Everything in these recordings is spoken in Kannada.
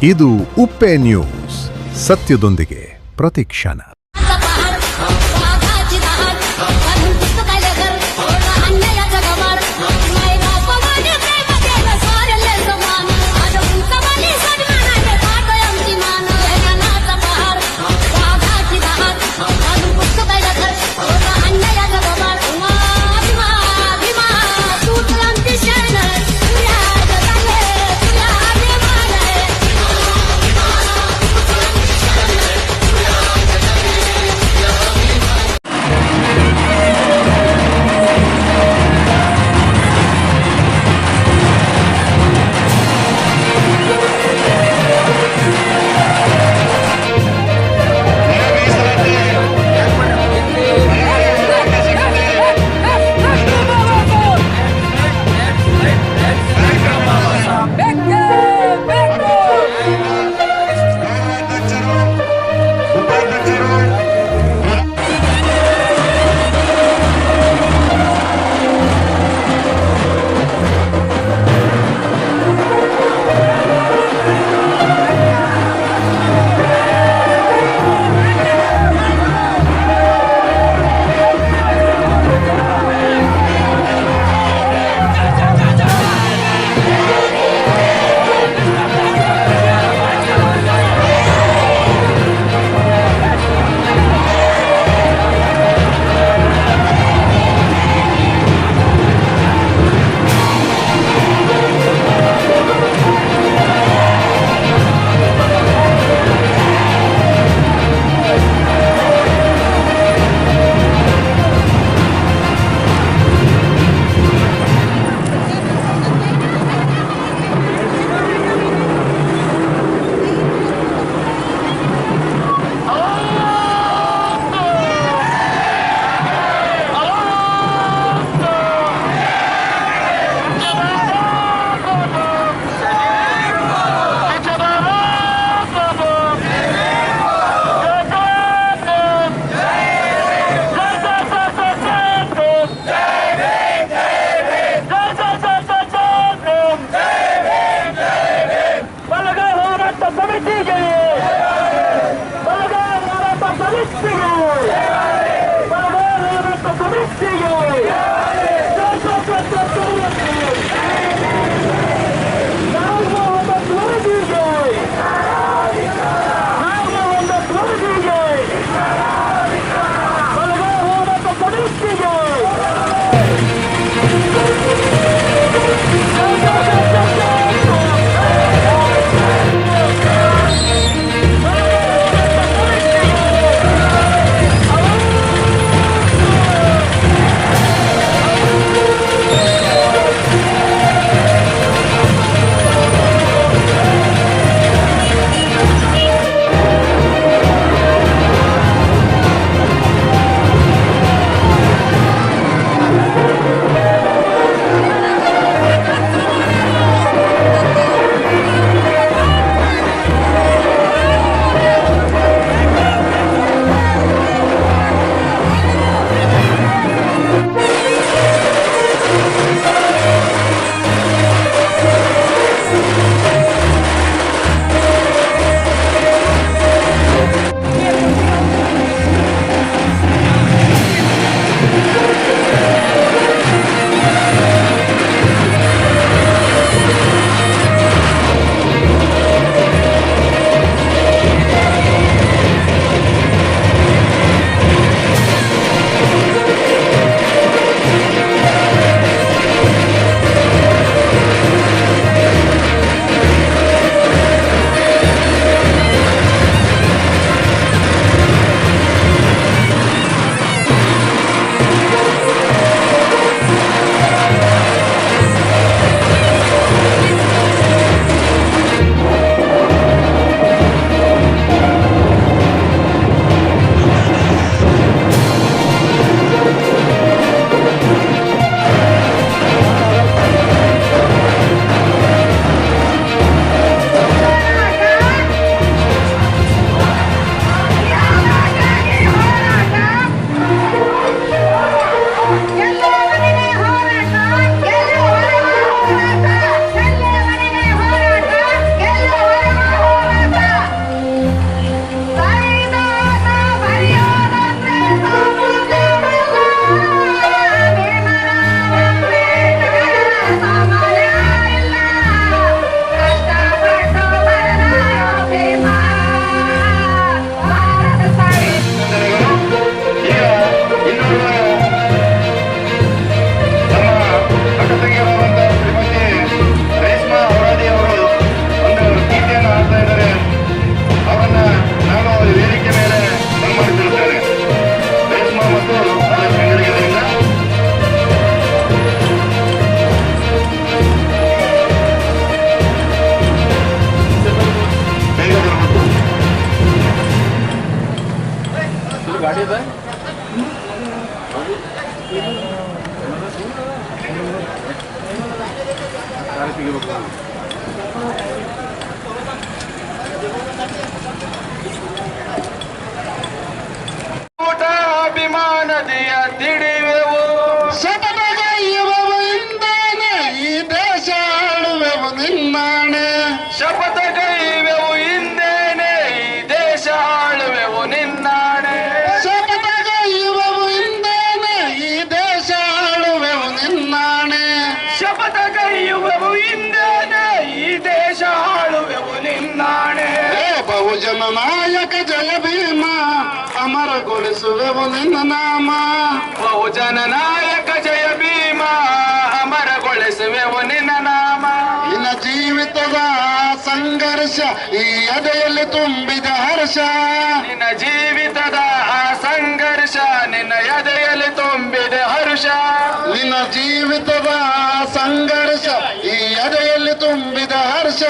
ಇದು ಉಪ್ಪೆ ನ್ಯೂಸ್, ಸತ್ಯದೊಂದಿಗೆ ಪ್ರತಿಕ್ಷಣ. ಅಭಿಮಾನದಿಯ ತಿಡಿವೆವು ಶಪಥಗೈಯುವೆವು ಇಂದಾನೆ ಈ ದೇಶ ಆಳುವೆವು ನಿನ್ನಾಣೆ. ಶಪಥಗೈವೆವು ಹಿಂದೇನೆ ಈ ದೇಶ ಆಳುವೆವು ನಿನ್ನಾಣೆ. ಶಪಥಗೈಯುವೆವು ಇಂದಾನೆ ಈ ದೇಶ ಆಳುವೆವು ನಿನ್ನಾಣೆ. ಶಪಥಗೈಯುವೆವು ಹಿಂದೇನೆ ಈ ದೇಶ ಆಳುವೆವು ನಿನ್ನಾಣೆ. ಬಹುಜನ ನಾಯಕ ಜಯ ಭೀಮ ಅಮರಗೊಳಿಸುವೆವು ನಿನ್ನ ನಾಮ. ಬಹುಜನ ನಾಯಕ ಜಯ ಭೀಮ ಅಮರಗೊಳಿಸುವೆವು ನಿನ್ನ ನಾಮ. ನಿನ್ನ ಜೀವಿತದ ಸಂಘರ್ಷ ಈ ಎದೆಯಲ್ಲಿ ತುಂಬಿದ ಹರ್ಷ. ನಿನ್ನ ಜೀವಿತದ ಆ ಸಂಘರ್ಷ ನಿನ್ನ ಎದೆಯಲ್ಲಿ ತುಂಬಿದೆ ಹರುಷ. ನಿನ್ನ ಜೀವಿತದ ಸಂಘರ್ಷ ಈ ಎದೆಯಲ್ಲಿ ತುಂಬಿದ ಹರ್ಷ.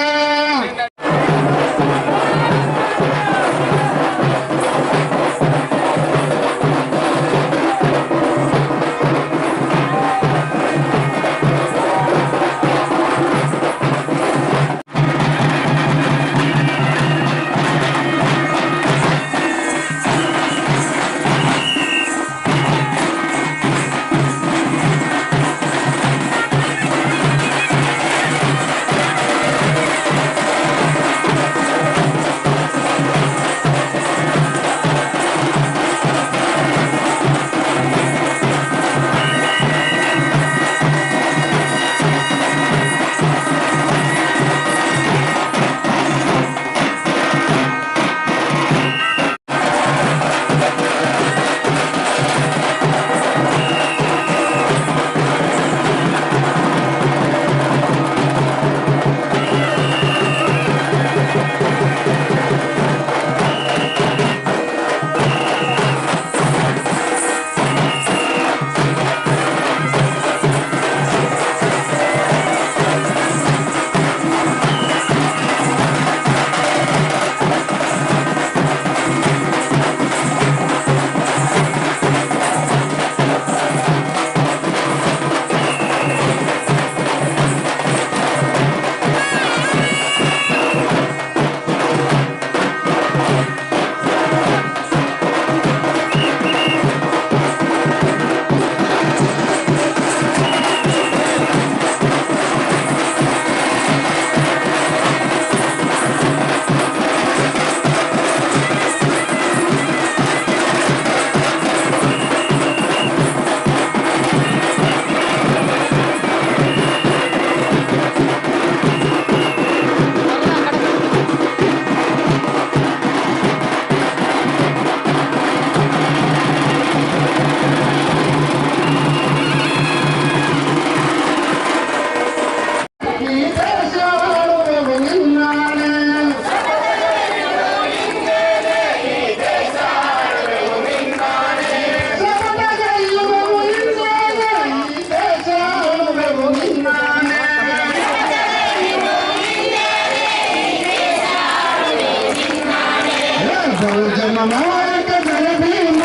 ನಾಯಕ ಜಯ ಭೀಮ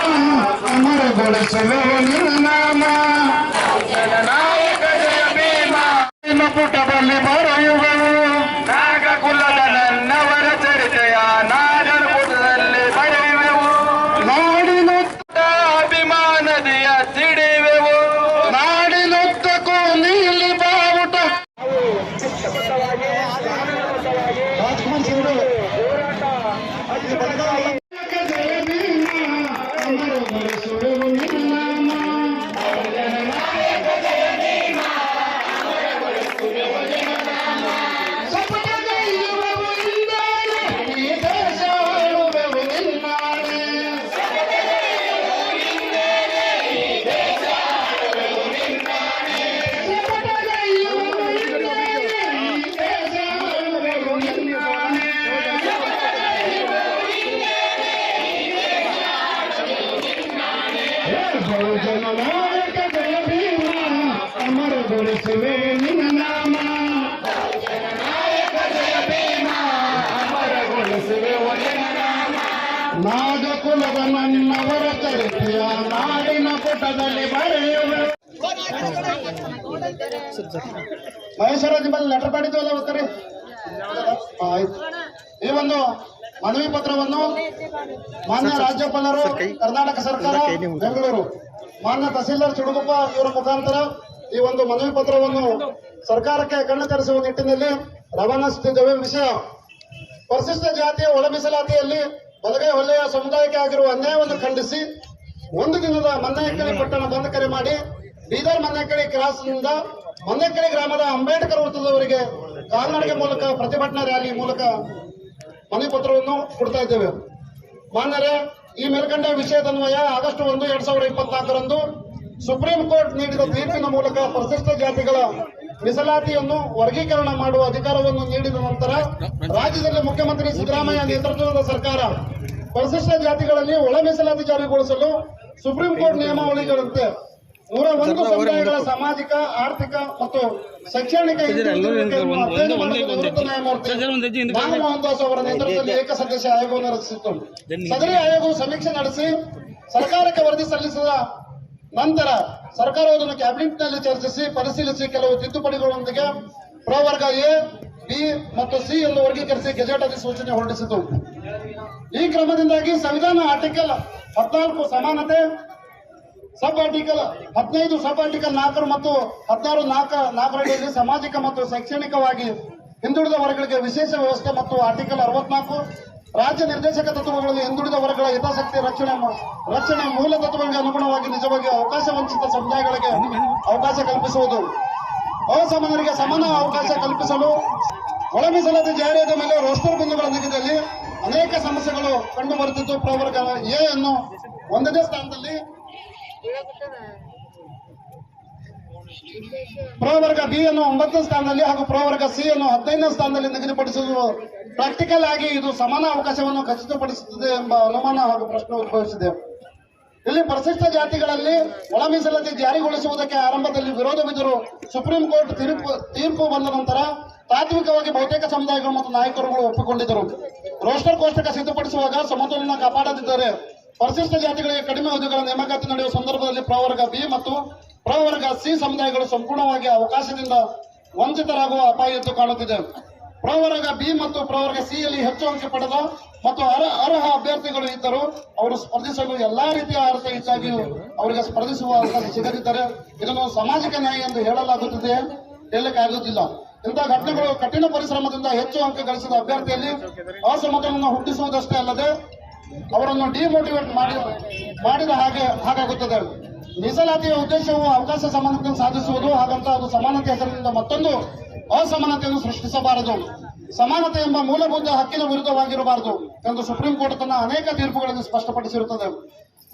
ಅಮರಗೊಳಿಸುವೆವು ನಿನ್ನ ನಾಮ. ನಾಯಕ ಜಯ ಭೀಮ ನಿನ್ನ ಪುಟದಲ್ಲಿ ಬರೆಯುವೆವು ನಾಗಕುಲದ ನನ್ನವರ ಚರಿತೆಯ ನಾಗರ ಪುಟದಲ್ಲಿ ಬರೆಯುವೆವು. ನಾಡಿನುದ್ದ ಅಭಿಮಾನದಿಯ ತಿಡಿವೆವು ನಾಡಿನುದ್ದಕ್ಕೂ ನೀಲಿ ಬಾವುಟ. ನಾಯಕ ಜಯ ಭೀಮ ಅಮರಗೊಳಿಸುವೆವು ನಿನ್ನ ನಾಮ. ಶಪಥಗೈಯುವೆವು ಇಂದಾನೆ ಈ ದೇಶ ಆಳುವೆವು ನಿನ್ನಾಣೆ. ಶಪಥಗೈಯುವೆವು ಇಂದಾನೆ ಈ ದೇಶ ಆಳುವೆವು ನಿನ್ನಾಣೆ. ಬಹುಜನ ನಾಯಕ ಜಯ ಭೀಮ ಅಮರಗೊಳಿಸುವೆವು ನಿನ್ನ ನಾಮ. ನಾಗಕುಲದ ಕುಲದ ನನ್ನವರ ಚರಿತ್ರೆಯ ನಾಡಿನ ಪುಟದಲ್ಲಿ ಬರೆಯುವೆ. ಮಹೇಶ್ವರ ನಿಮ್ಮಲ್ಲಿ ಲೆಟರ್ ಮಾಡಿದ್ವಲ್ಲ ಗೊತ್ತಾರೆ. ಆಯ್ತು. ಈ ಒಂದು ಮನವಿ ಪತ್ರವನ್ನು ಮಾನ್ಯ ರಾಜ್ಯಪಾಲರು ಕರ್ನಾಟಕ ಸರ್ಕಾರ ಬೆಂಗಳೂರು ಮಾನ್ಯ ತಹಸೀಲ್ದಾರ್ ಚುಡುಗುಪ್ಪ ಇವರ ಮುಖಾಂತರ ಈ ಒಂದು ಮನವಿ ಪತ್ರವನ್ನು ಸರ್ಕಾರಕ್ಕೆ ಕಣ್ಣು ತರಿಸುವ ನಿಟ್ಟಿನಲ್ಲಿ ರವಾನಿಸುತ್ತಿದ್ದೇವೆ. ವಿಷಯ ಪರಿಶಿಷ್ಟ ಜಾತಿಯ ಒಳ ಮೀಸಲಾತಿಯಲ್ಲಿ ಬಲಗೈ ಹೊಲೆಯ ಸಮುದಾಯಕ್ಕೆ ಆಗಿರುವ ಅನ್ಯಾಯವನ್ನು ಖಂಡಿಸಿ ಒಂದು ದಿನದ ಮನ್ನಯಕ್ಕಳಿ ಪಟ್ಟಣ ಬಂದ್ ಕರೆ ಮಾಡಿ ಬೀದರ್ ಮನ್ನಯಕ್ಕಳಿ ಕ್ರಾಸ್ನಿಂದ ಮನ್ನಯಕ್ಕಳಿ ಗ್ರಾಮದ ಅಂಬೇಡ್ಕರ್ ವೃತ್ತದವರೆಗೆ ಕಾಲ್ನಡಿಗೆ ಮೂಲಕ ಪ್ರತಿಭಟನಾ ರ್ಯಾಲಿ ಮೂಲಕ ಮನವಿ ಪತ್ರವನ್ನು ಕೊಡ್ತಾ ಇದ್ದೇವೆ. ಮಾನ್ಯರೇ, ಈ ಮೇಲ್ಕಂಡ ವಿಷಯದನ್ವಯ ಆಗಸ್ಟ್ 1, 2024ರಂದು ಸುಪ್ರೀಂ ಕೋರ್ಟ್ ನೀಡಿದ ತೀರ್ಪಿನ ಮೂಲಕ ಪರಿಶಿಷ್ಟ ಜಾತಿಗಳ ಮೀಸಲಾತಿಯನ್ನು ವರ್ಗೀಕರಣ ಮಾಡುವ ಅಧಿಕಾರವನ್ನು ನೀಡಿದ ನಂತರ ರಾಜ್ಯದಲ್ಲಿ ಮುಖ್ಯಮಂತ್ರಿ ಸಿದ್ದರಾಮಯ್ಯ ನೇತೃತ್ವದ ಸರ್ಕಾರ ಪರಿಶಿಷ್ಟ ಜಾತಿಗಳಲ್ಲಿ ಒಳ ಮೀಸಲಾತಿ ಜಾರಿಗೊಳಿಸಲು ಸುಪ್ರೀಂ ಕೋರ್ಟ್ ನಿಯಮಾವಳಿಗಳಂತೆ 101 ಸಮುದಾಯಗಳ ಸಾಮಾಜಿಕ, ಆರ್ಥಿಕ ಮತ್ತು ಶೈಕ್ಷಣಿಕ ಮೋಹನ್ ದಾಸ್ ಅವರ ನೇತೃತ್ವದಲ್ಲಿ ಏಕಸದಸ್ಯ ಆಯೋಗವನ್ನು ರಚಿಸಿತ್ತು. ಸದರಿ ಆಯೋಗವು ಸಮೀಕ್ಷೆ ನಡೆಸಿ ಸರ್ಕಾರಕ್ಕೆ ವರದಿ ಸಲ್ಲಿಸಿದ ನಂತರ ಸರ್ಕಾರವು ಅದನ್ನು ಕ್ಯಾಬಿನೆಟ್ನಲ್ಲಿ ಚರ್ಚಿಸಿ ಪರಿಶೀಲಿಸಿ ಕೆಲವು ತಿದ್ದುಪಡಿಗಳೊಂದಿಗೆ ಪ್ರವರ್ಗ ಎ, ಬಿ ಮತ್ತು ಸಿ ಎಂದು ವರ್ಗೀಕರಿಸಿ ಗೆಜೆಟ್ ಅಧಿಸೂಚನೆ ಹೊರಡಿಸಿತು. ಈ ಕ್ರಮದಿಂದಾಗಿ ಸಂವಿಧಾನ ಆರ್ಟಿಕಲ್ 14 ಸಮಾನತೆ, ಸಬ್ ಆರ್ಟಿಕಲ್ 15, ಸಬ್ ಆರ್ಟಿಕಲ್ 4 ಮತ್ತು 16(4) ಅಡಿಯಲ್ಲಿ ಸಾಮಾಜಿಕ ಮತ್ತು ಶೈಕ್ಷಣಿಕವಾಗಿ ಹಿಂದುಳಿದ ವರ್ಗಗಳಿಗೆ ವಿಶೇಷ ವ್ಯವಸ್ಥೆ ಮತ್ತು ಆರ್ಟಿಕಲ್ 64 ರಾಜ್ಯ ನಿರ್ದೇಶಕ ತತ್ವಗಳಲ್ಲಿ ಹಿಂದುಳಿದ ವರ್ಗಗಳ ಹಿತಾಸಕ್ತಿ ರಕ್ಷಣೆ ಮೂಲ ತತ್ವಗಳಿಗೆ ಅನುಗುಣವಾಗಿ ನಿಜವಾಗಿ ಅವಕಾಶ ವಂಚಿತ ಸಮುದಾಯಗಳಿಗೆ ಅವಕಾಶ ಕಲ್ಪಿಸುವುದು, ಅಸಮಾನರಿಗೆ ಸಮಾನ ಅವಕಾಶ ಕಲ್ಪಿಸಲು ಒಳ ಮೀಸಲಾತಿ ಜಾರಿಯಾದ ಮೇಲೆ ರೋಸ್ಟರ್ ಬಿಂದುಗಳ ನಿಗದಿಯಲ್ಲಿ ಅನೇಕ ಸಮಸ್ಯೆಗಳು ಕಂಡು ಬರುತ್ತಿದ್ದು ಪ್ರವರ್ಗ ಎ ಅನ್ನು 1ನೇ ಸ್ಥಾನದಲ್ಲಿ, ಪ್ರವರ್ಗ ಬಿ ಅನ್ನು 9ನೇ ಸ್ಥಾನದಲ್ಲಿ ಹಾಗೂ ಪ್ರವರ್ಗ ಸಿ ಅನ್ನು 15ನೇ ಸ್ಥಾನದಲ್ಲಿ ನಿಗದಿಪಡಿಸುವುದು ಪ್ರಾಕ್ಟಿಕಲ್ ಆಗಿ ಇದು ಸಮಾನ ಅವಕಾಶವನ್ನು ಖಚಿತಪಡಿಸುತ್ತದೆ ಎಂಬ ಅನುಮಾನ ಹಾಗೂ ಪ್ರಶ್ನೆ ಉದ್ಭವಿಸಿದೆ. ಇಲ್ಲಿ ಪರಿಶಿಷ್ಟ ಜಾತಿಗಳಲ್ಲಿ ಒಳ ಮೀಸಲಾತಿ ಜಾರಿಗೊಳಿಸುವುದಕ್ಕೆ ಆರಂಭದಲ್ಲಿ ವಿರೋಧವಿದ್ದರೂ ಸುಪ್ರೀಂ ಕೋರ್ಟ್ ತೀರ್ಪು ಬಂದ ನಂತರ ತಾತ್ವಿಕವಾಗಿ ಬಹುತೇಕ ಸಮುದಾಯಗಳು ಮತ್ತು ನಾಯಕರುಗಳು ಒಪ್ಪಿಕೊಂಡಿದ್ದರು. ರೋಸ್ಟರ್ ಕೋಷ್ಟಕ ಸಿದ್ಧಪಡಿಸುವಾಗ ಸಮತೋಲನ ಕಾಪಾಡದಿದ್ದರೆ ಪರಿಶಿಷ್ಟ ಜಾತಿಗಳಿಗೆ ಕಡಿಮೆ ಹುದ್ದೆಗಳ ನೇಮಕಾತಿ ನಡೆಯುವ ಸಂದರ್ಭದಲ್ಲಿ ಪ್ರವರ್ಗ ಬಿ ಮತ್ತು ಪ್ರವರ್ಗ ಸಿ ಸಮುದಾಯಗಳು ಸಂಪೂರ್ಣವಾಗಿ ಅವಕಾಶದಿಂದ ವಂಚಿತರಾಗುವ ಅಪಾಯ ಎದ್ದು ಕಾಣುತ್ತಿದೆ. ಪ್ರವರ್ಗ ಬಿ ಮತ್ತು ಪ್ರವರ್ಗ ಸಿ ಯಲ್ಲಿ ಹೆಚ್ಚು ಅಂಕ ಪಡೆದ ಮತ್ತು ಅರ್ಹ ಅಭ್ಯರ್ಥಿಗಳು ಇದ್ದರೂ ಅವರು ಸ್ಪರ್ಧಿಸಲು ಎಲ್ಲಾ ರೀತಿಯ ಅರ್ಹತೆ ಇದ್ದಾಗಿಯೂ ಅವರಿಗೆ ಸ್ಪರ್ಧಿಸುವ ಅವಕಾಶ ಸಿಗದಿದ್ದರೆ ಇದನ್ನು ಸಾಮಾಜಿಕ ನ್ಯಾಯ ಎಂದು ಹೇಳಲಾಗುತ್ತದೆ, ಹೇಳಲಿಕ್ಕಾಗುತ್ತಿಲ್ಲ. ಇಂತಹ ಘಟನೆಗಳು ಕಠಿಣ ಪರಿಶ್ರಮದಿಂದ ಹೆಚ್ಚು ಅಂಕ ಗಳಿಸಿದ ಅಭ್ಯರ್ಥಿಯಲ್ಲಿ ಅಸಮತೋಲನ ಹುಟ್ಟಿಸುವುದಷ್ಟೇ ಅಲ್ಲದೆ ಅವರನ್ನು ಡಿಮೋಟಿವೇಟ್ ಮಾಡಿದ ಹಾಗಾಗುತ್ತದೆ. ಮೀಸಲಾತಿಯ ಉದ್ದೇಶವು ಅವಕಾಶ ಸಮಾನತೆಯನ್ನು ಸಾಧಿಸುವುದು, ಹಾಗಂತ ಅದು ಸಮಾನತೆ ಹೆಸರಿನಿಂದ ಮತ್ತೊಂದು ಅಸಮಾನತೆಯನ್ನು ಸೃಷ್ಟಿಸಬಾರದು. ಸಮಾನತೆ ಎಂಬ ಮೂಲಭೂತ ಹಕ್ಕಿನ ವಿರುದ್ಧವಾಗಿರಬಾರದು ಎಂದು ಸುಪ್ರೀಂ ಕೋರ್ಟ್ ತನ್ನ ಅನೇಕ ತೀರ್ಪುಗಳಲ್ಲಿ ಸ್ಪಷ್ಟಪಡಿಸಿರುತ್ತದೆ.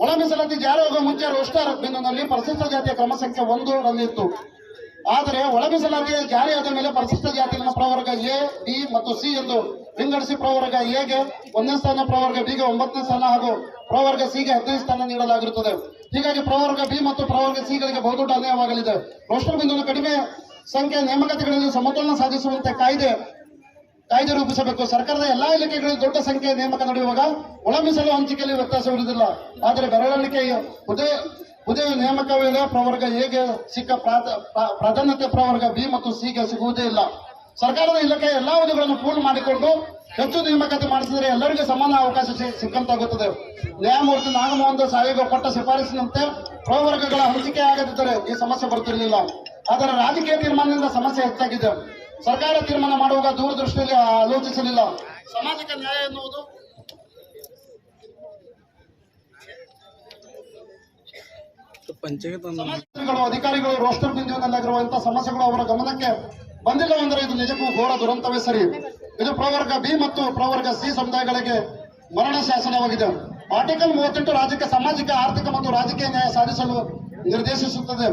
ಒಳ ಮೀಸಲಾತಿ ಜಾರಿಯಾಗುವ ಮುಂಚೆ ರೋಸ್ಟರ್ ಬಿಂದುನಲ್ಲಿ ಪರಿಶಿಷ್ಟ ಜಾತಿಯ ಕ್ರಮ ಸಂಖ್ಯೆ 1 ರಲ್ಲಿತ್ತು. ಆದರೆ ಒಳ ಮೀಸಲಾತಿ ಜಾರಿಯಾದ ಮೇಲೆ ಪರಿಶಿಷ್ಟ ಜಾತಿಯನ್ನು ಪ್ರವರ್ಗ ಎ, ಬಿ ಮತ್ತು ಸಿ ಎಂದು ವಿಂಗಡಿಸಿ ಪ್ರವರ್ಗ ಎಗೆ 1ನೇ ಸ್ಥಾನ, ಪ್ರವರ್ಗ ಬಿಗೆ 9ನೇ ಸ್ಥಾನ ಹಾಗೂ ಪ್ರವರ್ಗ ಸಿಗೆ 15ನೇ ಸ್ಥಾನ ನೀಡಲಾಗಿರುತ್ತದೆ. ಹೀಗಾಗಿ ಪ್ರವರ್ಗ ಬಿ ಮತ್ತು ಪ್ರವರ್ಗ ಸಿಗಳಿಗೆ ಬಹುದೊಡ್ಡ ಅನ್ಯಾಯವಾಗಲಿದೆ. ರೋಸ್ಟರ್ ಬಿಂದುವಿನ ಕಡಿಮೆ ಸಂಖ್ಯೆಯ ನೇಮಕಾತಿಗಳಲ್ಲಿ ಸಮತೋಲನ ಸಾಧಿಸುವಂತೆ ಕಾಯ್ದೆ ರೂಪಿಸಬೇಕು. ಸರ್ಕಾರದ ಎಲ್ಲಾ ಇಲಾಖೆಗಳಲ್ಲಿ ದೊಡ್ಡ ಸಂಖ್ಯೆಯ ನೇಮಕ ನಡೆಯುವಾಗ ಒಳ ಮೀಸಲು ಹಂಚಿಕೆಯಲ್ಲಿ ವ್ಯತ್ಯಾಸವಿರುವುದಿಲ್ಲ. ಆದರೆ ಬೆರಳಿಕೆಯ ಹುದ್ದೆ ನೇಮಕವೇಳೆ ಪ್ರವರ್ಗ ಎಗೆ ಸಿಕ್ಕ ಪ್ರಾಧಾನ್ಯತೆ ಪ್ರವರ್ಗ ಬಿ ಮತ್ತು ಸಿಗೆ ಸಿಗುವುದೇ ಇಲ್ಲ. ಸರ್ಕಾರದ ಇಲಾಖೆಯ ಎಲ್ಲಾ ಹುದ್ದೆಗಳನ್ನು ಪೂಲ್ ಮಾಡಿಕೊಂಡು ಹೆಚ್ಚು ನೇಮಕಾತಿ ಮಾಡಿಸಿದರೆ ಎಲ್ಲರಿಗೂ ಸಮಾನ ಅವಕಾಶ ಸಿಕ್ಕಂತಾಗುತ್ತದೆ. ನ್ಯಾಯಮೂರ್ತಿ ನಾಗಮೋಹನ್ ದಾಸ್ ಆಯೋಗ ಕೊಟ್ಟ ಶಿಫಾರಸಿನಂತೆ ಪ್ರವರ್ಗಗಳ ಹಂಚಿಕೆ ಆಗದಿದ್ದರೆ ಈ ಸಮಸ್ಯೆ ಬರುತ್ತಿರಲಿಲ್ಲ. ಆದರೆ ರಾಜಕೀಯ ತೀರ್ಮಾನದಿಂದ ಸಮಸ್ಯೆ ಹೆಚ್ಚಾಗಿದೆ. ಸರ್ಕಾರ ತೀರ್ಮಾನ ಮಾಡುವಾಗ ದೂರದೃಷ್ಟಿಯಲ್ಲಿ ಆಲೋಚಿಸಲಿಲ್ಲ. ಸಾಮಾಜಿಕ ನ್ಯಾಯ ಎನ್ನುವುದು ಅಧಿಕಾರಿಗಳು ರೋಸ್ಟರ್ ಬಿಂದುವಿನಲ್ಲಾಗಿರುವಂತಹ ಸಮಸ್ಯೆಗಳು ಅವರ ಗಮನಕ್ಕೆ ಬಂದಿಲ್ಲವೆಂದರೆ ಇದು ನಿಜಕ್ಕೂ ಘೋರ ದುರಂತವೇ ಸರಿ. ಇದು ಪ್ರವರ್ಗ ಬಿ ಮತ್ತು ಪ್ರವರ್ಗ ಸಿ ಸಮುದಾಯಗಳಿಗೆ ಮರಣ ಶಾಸನವಾಗಿದೆ. ಆರ್ಟಿಕಲ್ 38 ರಾಜ್ಯಕ್ಕೆ ಸಾಮಾಜಿಕ, ಆರ್ಥಿಕ ಮತ್ತು ರಾಜಕೀಯ ನ್ಯಾಯ ಸಾಧಿಸಲು ನಿರ್ದೇಶಿಸುತ್ತದೆ.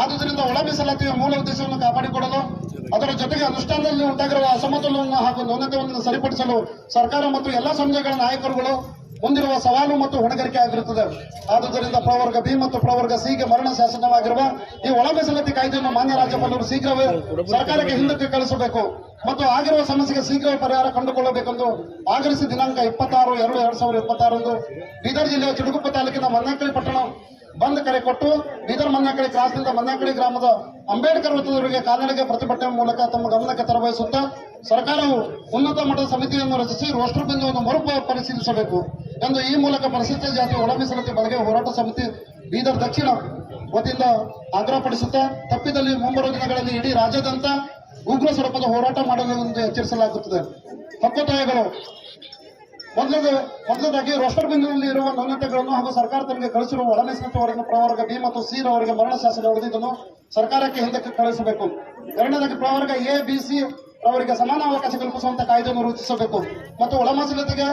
ಆದುದರಿಂದ ಒಳ ಮೀಸಲಾತಿಯ ಮೂಲ ಉದ್ದೇಶವನ್ನು ಕಾಪಾಡಿಕೊಳ್ಳಲು ಅದರ ಜೊತೆಗೆ ಅನುಷ್ಠಾನದಲ್ಲಿ ಉಂಟಾಗಿರುವ ಅಸಮತೋಲನ ಹಾಗೂ ನ್ಯೂನತೆಯನ್ನು ಸರಿಪಡಿಸಲು ಸರ್ಕಾರ ಮತ್ತು ಎಲ್ಲಾ ಸಮುದಾಯಗಳ ನಾಯಕರುಗಳು ಮುಂದಿರುವ ಸವಾಲು ಮತ್ತು ಹೊಣೆಗಾರಿಕೆ ಆಗಿರುತ್ತದೆ. ಆದುದರಿಂದ ಪ್ರವರ್ಗ ಬಿ ಮತ್ತು ಪ್ರವರ್ಗ ಸಿಗೆ ಮರಣ ಶಾಸನವಾಗಿರುವ ಈ ಒಳ ಮೀಸಲಾತಿ ಕಾಯ್ದೆಯನ್ನು ಮಾನ್ಯ ರಾಜ್ಯಪಾಲರು ಶೀಘ್ರವೇ ಸರ್ಕಾರಕ್ಕೆ ಹಿಂದಕ್ಕೆ ಕಳಿಸಬೇಕು. ಮತ್ತು ಆಗಿರುವ ಸಮಸ್ಯೆಗೆ ಶೀಘ್ರ ಪರಿಹಾರ ಕಂಡುಕೊಳ್ಳಬೇಕೆಂದು ಆಗ್ರಹಿಸಿ ದಿನಾಂಕ 26/2/2026 ಬೀದರ್ ಜಿಲ್ಲೆಯ ಚಿಡುಗುಪ್ಪ ತಾಲೂಕಿನ ಮನ್ನಾಕಳಿ ಪಟ್ಟಣ ಬಂದ್ ಕರೆ ಕೊಟ್ಟು ಬೀದರ್ ಮನ್ನಾಕಳಿ ಕ್ರಾಸ್ನಿಂದ ಮನ್ನಾಕಳಿ ಗ್ರಾಮದ ಅಂಬೇಡ್ಕರ್ ವೃತ್ತದವರೆಗೆ ಕಾಲ್ನಡಿಗೆ ಪ್ರತಿಭಟನೆ ಮೂಲಕ ತಮ್ಮ ಗಮನಕ್ಕೆ ತರಬಯಸುತ್ತಾ ಸರ್ಕಾರವು ಉನ್ನತ ಮಟ್ಟದ ಸಮಿತಿಯನ್ನು ರಚಿಸಿ ರೋಸ್ಟರ್ ಬಿಂದುವನ್ನು ಪರಿಶೀಲಿಸಬೇಕು ಎಂದು ಈ ಮೂಲಕ ಪರಿಶಿಷ್ಟ ಜಾತಿ ಒಳ ಮೀಸಲಾತಿ ಬಲಗೈ ಹೋರಾಟ ಸಮಿತಿ ಬೀದರ್ ದಕ್ಷಿಣ ವತಿಯಿಂದ ಆಗ್ರಹಪಡಿಸುತ್ತಾ ತಪ್ಪಿದಲ್ಲಿ ಮುಂಬರುವ ದಿನಗಳಲ್ಲಿ ಇಡೀ ರಾಜ್ಯಾದ್ಯಂತ ಉಗ್ರ ಸ್ವರೂಪದ ಹೋರಾಟ ಮಾಡಲು ಎಂದು ಎಚ್ಚರಿಸಲಾಗುತ್ತದೆ. ಹಕ್ಕೊತ್ತಾಯಗಳು ಮೊದಲದಾಗಿ ರೋಸ್ಟರ್ ಬಿಂದುವಿನಲ್ಲಿ ಇರುವ ನ್ಯೂನತೆಗಳನ್ನು ಹಾಗೂ ಸರ್ಕಾರ ತಮಗೆ ಕಳಿಸಿರುವ ಒಳ ಮೀಸಲಾತಿ ವರ್ಗ ಪ್ರವರ್ಗ ಬಿ ಮತ್ತು ಸಿ ರವರಿಗೆ ಮರಣ ಶಾಸನ ಹೊಡೆದಿದ್ದನ್ನು ಸರ್ಕಾರಕ್ಕೆ ಹಿಂದಕ್ಕೆ ಕಳಿಸಬೇಕು. ಎರಡನೇದಾಗಿ ಪ್ರವರ್ಗ ಎ ಬಿ ಸಿ ಅವರಿಗೆ ಸಮಾನ ಅವಕಾಶ ಕಲ್ಪಿಸುವಂತಹ ಕಾಯ್ದೆಯನ್ನು ರೂಪಿಸಬೇಕು ಮತ್ತು ಒಳ ಮೀಸಲಾತಿಗೆ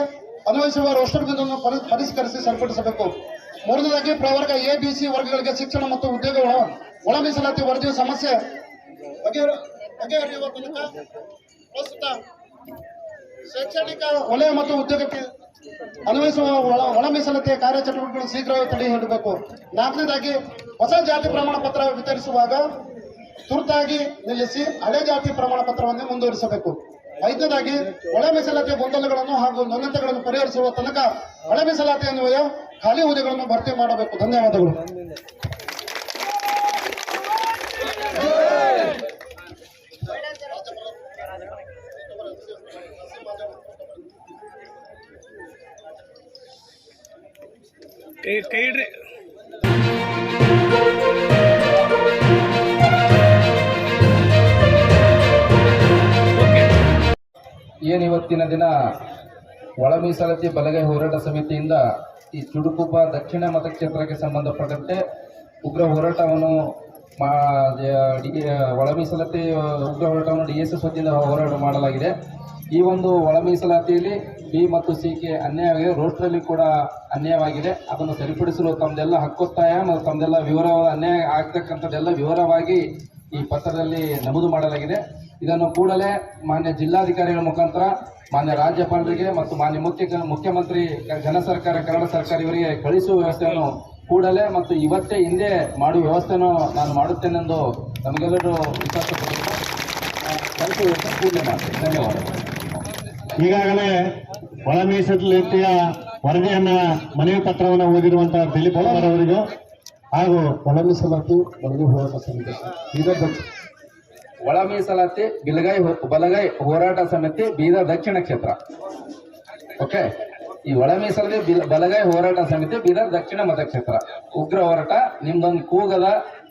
ಅನ್ವಯಿಸುವ ರೋಸ್ಟರ್ ಬಿಂದುವನ್ನು ಪರಿಷ್ಕರಿಸಿ ಸರಿಪಡಿಸಬೇಕು. ಮೂರನೇದಾಗಿ ಪ್ರವರ್ಗ ಎ ಬಿ ಸಿ ವರ್ಗಗಳಿಗೆ ಶಿಕ್ಷಣ ಮತ್ತು ಉದ್ಯೋಗಗಳ ಒಳ ಮೀಸಲಾತಿ ವರದಿಯ ಸಮಸ್ಯೆ ಬಗೆಹರಿಯುವ ತನಕ ಪ್ರಸ್ತುತ ಶೈಕ್ಷಣಿಕ ವಲಯ ಮತ್ತು ಉದ್ಯೋಗಕ್ಕೆ ಅನ್ವಯಿಸುವ ಒಳ ಮೀಸಲಾತಿಯ ಕಾರ್ಯಚಟುವಟಿಕೆಗಳನ್ನು ಶೀಘ್ರವೇ ತಡೆ ಹಿಡಬೇಕು. ನಾಲ್ಕನೇದಾಗಿ ಹೊಸ ಜಾತಿ ಪ್ರಮಾಣ ಪತ್ರ ವಿತರಿಸುವಾಗ ತುರ್ತಾಗಿ ನಿಲ್ಲಿಸಿ ಹಳೆ ಜಾತಿ ಪ್ರಮಾಣ ಪತ್ರವನ್ನೇ ಮುಂದುವರಿಸಬೇಕು. ಐದನೇದಾಗಿ ಒಳ ಮೀಸಲಾತಿಯ ಗೊಂದಲಗಳನ್ನು ಹಾಗೂ ನ್ಯೂನತೆಗಳನ್ನು ಪರಿಹರಿಸುವ ತನಕ ಒಳ ಮೀಸಲಾತಿ ಅನ್ವಯ ಖಾಲಿ ಹುದ್ದೆಗಳನ್ನು ಭರ್ತಿ ಮಾಡಬೇಕು. ಧನ್ಯವಾದಗಳು. ಕೈ ಇಡ್ರಿ. ಏನು ಇವತ್ತಿನ ದಿನ ಒಳ ಮೀಸಲಾತಿ ಬಲಗೈ ಹೋರಾಟ ಸಮಿತಿಯಿಂದ ಈ ಚುಡುಕುಪ್ಪ ದಕ್ಷಿಣ ಮತಕ್ಷೇತ್ರಕ್ಕೆ ಸಂಬಂಧಪಟ್ಟಂತೆ ಉಗ್ರ ಹೋರಾಟವನ್ನು ಒಳ ಮೀಸಲಾತಿ ಉಗ್ರ ಹೋರಾಟವನ್ನು DSS ವತಿಯಿಂದ ಹೋರಾಟ ಮಾಡಲಾಗಿದೆ. ಈ ಒಂದು ಒಳ ಮೀಸಲಾತಿಯಲ್ಲಿ ಬಿ ಮತ್ತು ಸಿ ಗೆ ಅನ್ಯಾಯವಾಗಿದೆ, ರೋಸ್ಟ್ರಲ್ಲಿ ಕೂಡ ಅನ್ಯಾಯವಾಗಿದೆ. ಅದನ್ನು ಸರಿಪಡಿಸಲು ತಮ್ಮದೆಲ್ಲ ಹಕ್ಕೊತ್ತಾಯ ಮತ್ತು ತಮ್ಮದೆಲ್ಲ ವಿವರವಾದ ಅನ್ಯಾಯ ಆಗ್ತಕ್ಕಂಥದ್ದೆಲ್ಲ ವಿವರವಾಗಿ ಈ ಪತ್ರದಲ್ಲಿ ನಮೂದು ಮಾಡಲಾಗಿದೆ. ಇದನ್ನು ಕೂಡಲೇ ಮಾನ್ಯ ಜಿಲ್ಲಾಧಿಕಾರಿಗಳ ಮುಖಾಂತರ ಮಾನ್ಯ ರಾಜ್ಯಪಾಲರಿಗೆ ಮತ್ತು ಮಾನ್ಯ ಮುಖ್ಯಮಂತ್ರಿ ಜನ ಸರ್ಕಾರ ಕನ್ನಡ ಸರ್ಕಾರ ಇವರಿಗೆ ಕಳಿಸುವ ವ್ಯವಸ್ಥೆಯನ್ನು ಕೂಡಲೇ ಮತ್ತು ಇವತ್ತೇ ಹಿಂದೆ ಮಾಡುವ ವ್ಯವಸ್ಥೆಯನ್ನು ನಾನು ಮಾಡುತ್ತೇನೆಂದು ನಮಗೆಲ್ಲರೂ ವಿಶ್ವಾಸ ಕಳಿಸುವ ವ್ಯವಸ್ಥೆ ಕೂಡಲೇ ಮಾಡ್ತೇನೆ. ಧನ್ಯವಾದ. ಈಗಾಗಲೇ ಒಳ ಮೀಸಲಾತಿಯ ವರದಿಯನ್ನ ಮನವಿ ಪತ್ರವನ್ನು ಓದಿರುವಂತಹ ದಿಲೀಪ್ ಕುಮಾರ್ ಅವರಿಗೂ ಹಾಗೂ ಒಳ ಮೀಸಲಾತಿ ಬಲಗೈ ಹೋರಾಟ ಸಮಿತಿ ಬೀದರ್ ಒಳ ಮೀಸಲಾತಿ ಬಲಗೈ ಹೋರಾಟ ಸಮಿತಿ ಬೀದರ್ ದಕ್ಷಿಣ ಕ್ಷೇತ್ರ. ಓಕೆ, ಈ ಒಳ ಮೀಸಲಾತಿ ಬಲಗೈ ಹೋರಾಟ ಸಮಿತಿ ಬೀದರ್ ದಕ್ಷಿಣ ಮತಕ್ಷೇತ್ರ ಉಗ್ರ ಹೋರಾಟ ನಿಮ್ದೊಂದು ಕೂಗದ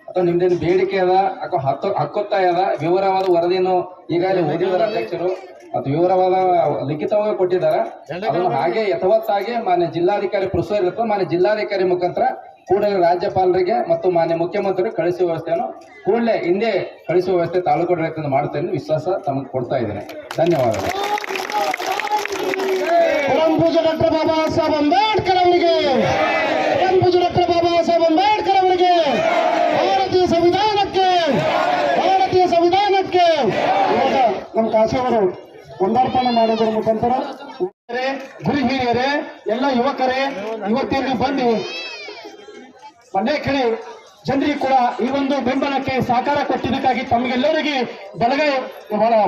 ಅಥವಾ ನಿಮ್ದೇನು ಬೇಡಿಕೆ ಅದ ಅಥವಾ ಹಕ್ಕೊತ್ತಾಯ ಅದ ವಿವರವಾದ ವರದಿಯನ್ನು ಈಗಾಗಲೇ ಓದಿದರ ಅಧ್ಯಕ್ಷರು ಮತ್ತು ವಿವರವಾದ ಲಿಖಿತವಾಗಿ ಕೊಟ್ಟಿದ್ದಾರೆ. ಅದನ್ನು ಹಾಗೆ ಯಥಾವತ್ತಾಗಿ ಮಾನ್ಯ ಜಿಲ್ಲಾಧಿಕಾರಿ ಪ್ರೊಸೀಜರ್ ಇರ್ತದೆ, ಮಾನ್ಯ ಜಿಲ್ಲಾಧಿಕಾರಿ ಮುಖಾಂತರ ಕೂಡಲೇ ರಾಜ್ಯಪಾಲರಿಗೆ ಮತ್ತು ಮಾನ್ಯ ಮುಖ್ಯಮಂತ್ರಿ ಕಳಿಸುವ ವ್ಯವಸ್ಥೆಯನ್ನು ಕೂಡಲೇ ಹಿಂದೆ ಕಳಿಸುವ ವ್ಯವಸ್ಥೆ ತಾಲೂಕು ಆಡಳಿತದಿಂದ ಮಾಡುತ್ತೇನೆ ವಿಶ್ವಾಸ ತಮಗೆ ಕೊಡ್ತಾ ಇದ್ದೇನೆ. ಧನ್ಯವಾದಗಳು. ಪೂಜ್ಯ ಡಾಕ್ಟರ್ ಬಾಬಾ ಸಾಹೇಬ್ ಅಂಬೇಡ್ಕರ್ ಅವರಿಗೆ, ಪೂಜ್ಯ ಡಾಕ್ಟರ್ ಬಾಬಾ ಸಾಹೇಬ್ ಅಂಬೇಡ್ಕರ್ ಅವರಿಗೆ, ಭಾರತೀಯ ಸಂವಿಧಾನಕ್ಕೆ ಇವಾಗ ನಮ್ಮ ಕಾಶಿಯವರು ಕೊಂಡಾರ್ಪಣೆ ಮಾಡೋದ್ರ ಮುಖಾಂತರ ಗುರು ಹಿರಿಯರೇ, ಎಲ್ಲ ಯುವಕರೇ ಇವತ್ತಿನ ಬಂದು ಮನೆ ಜನರಿಗೆ ಕೂಡ ಈ ಒಂದು ಬೆಂಬಲಕ್ಕೆ ಸಹಕಾರ ಕೊಟ್ಟಿದ್ದಕ್ಕಾಗಿ ತಮಗೆಲ್ಲರಿಗೆ ಬಲಗೈ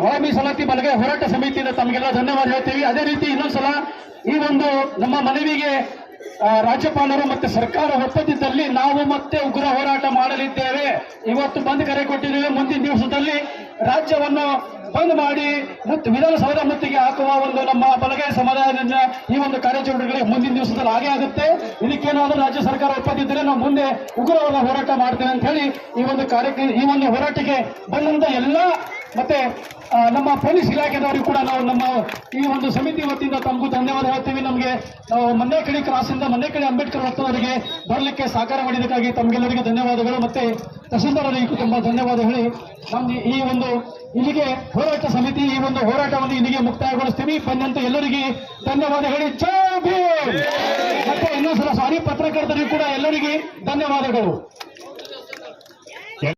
ಒಳ ಮೀಸಲಾತಿ ಬಲಗೈ ಹೋರಾಟ ಸಮಿತಿಯಿಂದ ತಮಗೆಲ್ಲ ಧನ್ಯವಾದ ಹೇಳ್ತೀವಿ. ಅದೇ ರೀತಿ ಇನ್ನೊಂದ್ಸಲ ಈ ಒಂದು ನಮ್ಮ ಮನವಿಗೆ ರಾಜ್ಯಪಾಲರು ಮತ್ತೆ ಸರ್ಕಾರ ಒಪ್ಪದಿದ್ದಲ್ಲಿ ನಾವು ಮತ್ತೆ ಉಗ್ರ ಹೋರಾಟ ಮಾಡಲಿದ್ದೇವೆ. ಇವತ್ತು ಬಂದ್ ಕರೆ ಕೊಟ್ಟಿದ್ದೇವೆ. ಮುಂದಿನ ದಿವಸದಲ್ಲಿ ರಾಜ್ಯವನ್ನು ಬಂದ್ ಮಾಡಿ ಮತ್ತು ವಿಧಾನಸೌಧ ಮುತ್ತಿಗೆ ಹಾಕುವ ಒಂದು ನಮ್ಮ ಬಲಗೈ ಸಮುದಾಯದಿಂದ ಈ ಒಂದು ಕಾರ್ಯಾಚರಣೆಗಳಿಗೆ ಮುಂದಿನ ದಿವಸದಲ್ಲಿ ಹಾಗೆ ಆಗುತ್ತೆ. ಇದಕ್ಕೇನಾದರೂ ರಾಜ್ಯ ಸರ್ಕಾರ ಒಪ್ಪದಿದ್ದರೆ ನಾವು ಮುಂದೆ ಉಗ್ರವಾದ ಹೋರಾಟ ಮಾಡ್ತೇವೆ ಅಂತ ಹೇಳಿ ಈ ಒಂದು ಹೋರಾಟಕ್ಕೆ ಬಂದಂತ ಎಲ್ಲ ಮತ್ತೆ ನಮ್ಮ ಪೊಲೀಸ್ ಇಲಾಖೆದವರಿಗೂ ಕೂಡ ನಾವು ನಮ್ಮ ಈ ಒಂದು ಸಮಿತಿ ವತಿಯಿಂದ ತಮಗೂ ಧನ್ಯವಾದ ಹೇಳ್ತೀವಿ. ನಮಗೆ ನಾವು ಮನ್ನೇಕಳಿ ಕ್ರಾಸಿಂದ ಮನ್ನೇಕಳಿ ಅಂಬೇಡ್ಕರ್ ವೃತ್ತದವರಿಗೆ ಬರಲಿಕ್ಕೆ ಸಹಕಾರ ಮಾಡಿದ್ದಕ್ಕಾಗಿ ತಮಗೆಲ್ಲರಿಗೆ ಧನ್ಯವಾದಗಳು. ಮತ್ತೆ ತಹಸೀಲ್ದಾರ್ ಅವರಿಗೂ ತುಂಬಾ ಧನ್ಯವಾದ ಹೇಳಿ ನಮ್ಗೆ ಈ ಒಂದು ಇಲ್ಲಿಗೆ ಹೋರಾಟ ಸಮಿತಿ ಈ ಒಂದು ಹೋರಾಟವನ್ನು ಇಲ್ಲಿಗೆ ಮುಕ್ತಾಯಗೊಳಿಸ್ತೀವಿ. ಬಂದಂತ ಎಲ್ಲರಿಗೆ ಧನ್ಯವಾದ ಹೇಳಿ ಜೈ ಭೀಮ್. ಮತ್ತೆ ಇನ್ನೊಂದ್ಸಲ ಸಾರಿ ಪತ್ರಕರ್ತರಿಗೂ ಕೂಡ ಎಲ್ಲರಿಗೆ ಧನ್ಯವಾದಗಳು.